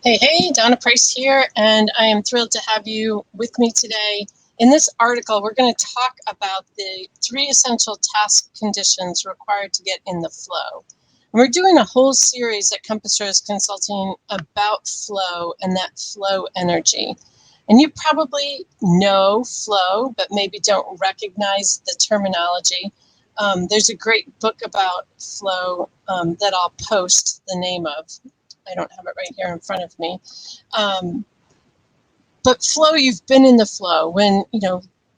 Hey, hey, Donna Price here, and I am thrilled to have you with me today. In this article, we're going to talk about the 3 essential task conditions required to get in the flow. And we're doing a whole series at Compass Rose Consulting about flow and that flow energy. And you probably know flow, but maybe don't recognize the terminology. There's a great book about flow that I'll post the name of. I don't have it right here in front of me. Um, but flow, you've been in the flow when,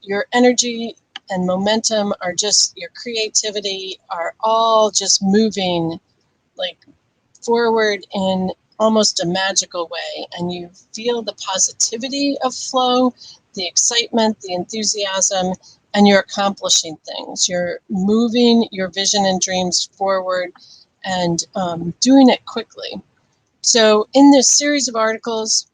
your energy and momentum are just, your creativity are all just moving like forward in almost a magical way. And you feel the positivity of flow, the excitement, the enthusiasm, and you're accomplishing things. You're moving your vision and dreams forward and doing it quickly. So in this series of articles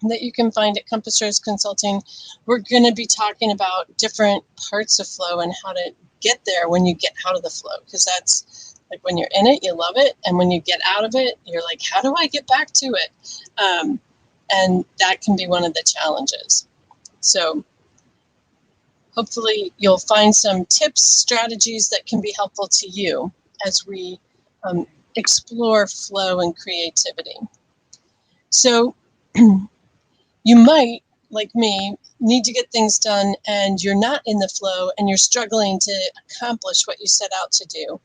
that you can find at Compass Rose Consulting, we're going to be talking about different parts of flow and how to get there when you get out of the flow, because that's like when you're in it, you love it. And when you get out of it, you're like, how do I get back to it? And that can be one of the challenges. So hopefully you'll find some tips, strategies that can be helpful to you as we explore flow and creativity. So you might, like me, need to get things done and you're not in the flow and you're struggling to accomplish what you set out to do.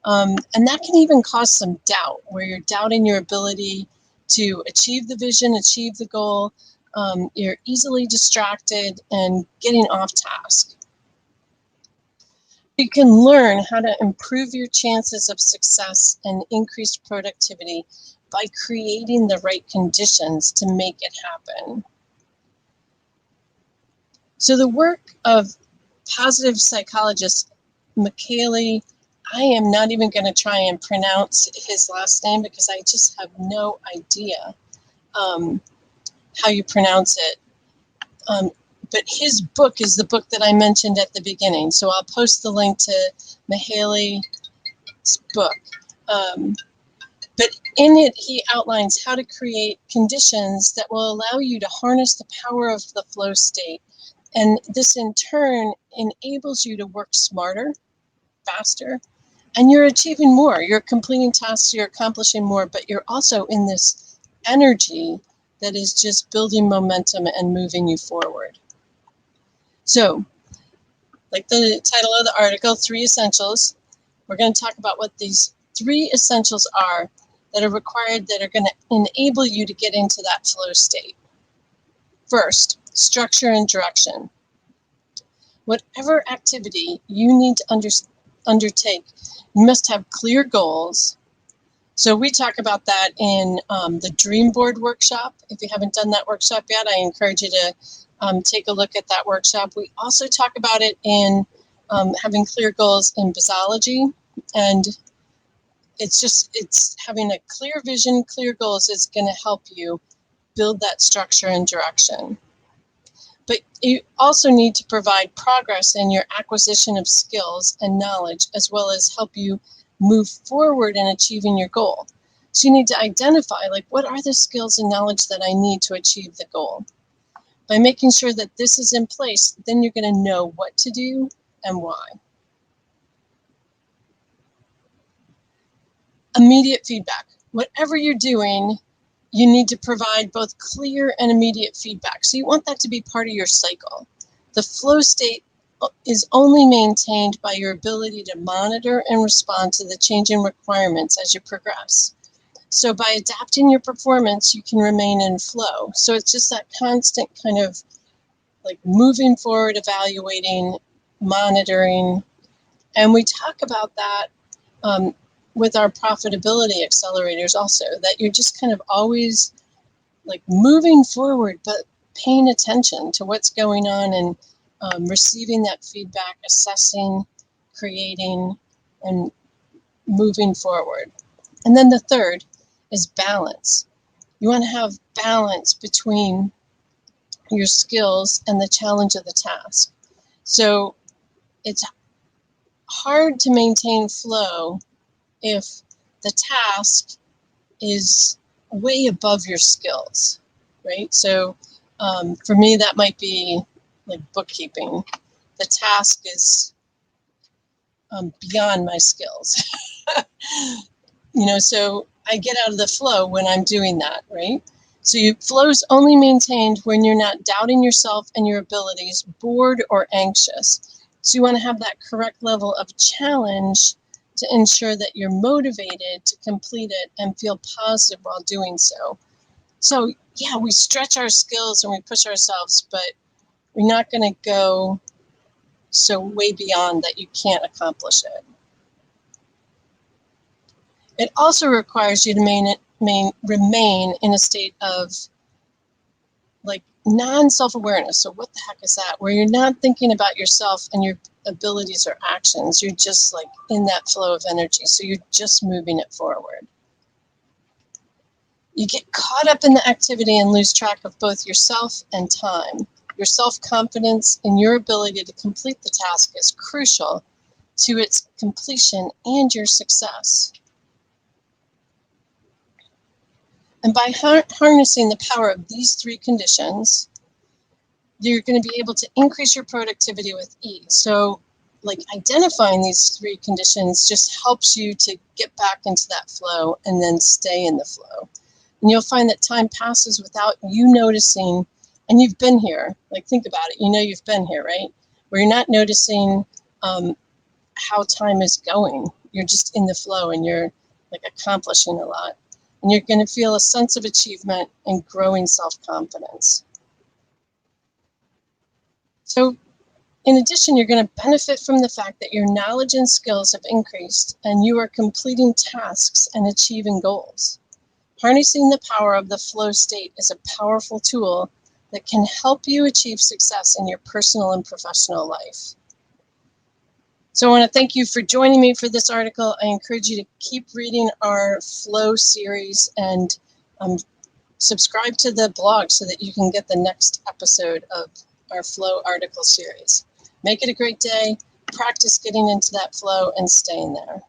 And that can even cause some doubt, where you're doubting your ability to achieve the vision, achieve the goal. You're easily distracted and getting off task. You can learn how to improve your chances of success and increased productivity by creating the right conditions to make it happen. So the work of positive psychologist Mihaly, I am not even going to try and pronounce his last name because I just have no idea how you pronounce it. But his book is the book that I mentioned at the beginning. So I'll post the link to Mihaly's book. But in it, he outlines how to create conditions that will allow you to harness the power of the flow state. And this in turn enables you to work smarter, faster, and you're achieving more. You're completing tasks, you're accomplishing more, but you're also in this energy that is just building momentum and moving you forward. So, like the title of the article, 3 essentials, we're going to talk about what these 3 essentials are that are required, that are going to enable you to get into that flow state. First, structure and direction. Whatever activity you need to undertake, you must have clear goals. So we talk about that in the Dream Board workshop. If you haven't done that workshop yet, I encourage you to take a look at that workshop. We also talk about it in having clear goals in Bizology, and it's having a clear vision, clear goals is going to help you build that structure and direction. But you also need to provide progress in your acquisition of skills and knowledge, as well as help you move forward in achieving your goal. So you need to identify, like, what are the skills and knowledge that I need to achieve the goal? By making sure that this is in place, then you're going to know what to do and why. Immediate feedback. Whatever you're doing, you need to provide both clear and immediate feedback. So you want that to be part of your cycle. The flow state is only maintained by your ability to monitor and respond to the changing requirements as you progress. So by adapting your performance, you can remain in flow. So it's just that constant kind of like moving forward, evaluating, monitoring. And we talk about that with our profitability accelerators also, that you're just kind of always like moving forward, but paying attention to what's going on and receiving that feedback, assessing, creating, and moving forward. And then the third is balance. You want to have balance between your skills and the challenge of the task. So it's hard to maintain flow if the task is way above your skills, right? So for me, that might be like bookkeeping. The task is beyond my skills. So I get out of the flow when I'm doing that, right? So flow's only maintained when you're not doubting yourself and your abilities, bored or anxious. So you want to have that correct level of challenge to ensure that you're motivated to complete it and feel positive while doing so. So yeah, we stretch our skills and we push ourselves, but we're not going to go so way beyond that you can't accomplish it. It also requires you to remain in a state of like non-self-awareness. So what the heck is that? Where you're not thinking about yourself and your abilities or actions. You're just like in that flow of energy. So you're just moving it forward. You get caught up in the activity and lose track of both yourself and time. Your self-confidence in your ability to complete the task is crucial to its completion and your success. And by harnessing the power of these three conditions, you're going to be able to increase your productivity with ease. So like identifying these three conditions just helps you to get back into that flow and then stay in the flow. And you'll find that time passes without you noticing, and you've been here. Like think about it, you've been here, right? Where you're not noticing how time is going. You're just in the flow and you're like accomplishing a lot. And you're going to feel a sense of achievement and growing self-confidence. So in addition, you're going to benefit from the fact that your knowledge and skills have increased and you are completing tasks and achieving goals. Harnessing the power of the flow state is a powerful tool that can help you achieve success in your personal and professional life. So I want to thank you for joining me for this article. I encourage you to keep reading our flow series and subscribe to the blog so that you can get the next episode of our flow article series. Make it a great day. Practice getting into that flow and staying there.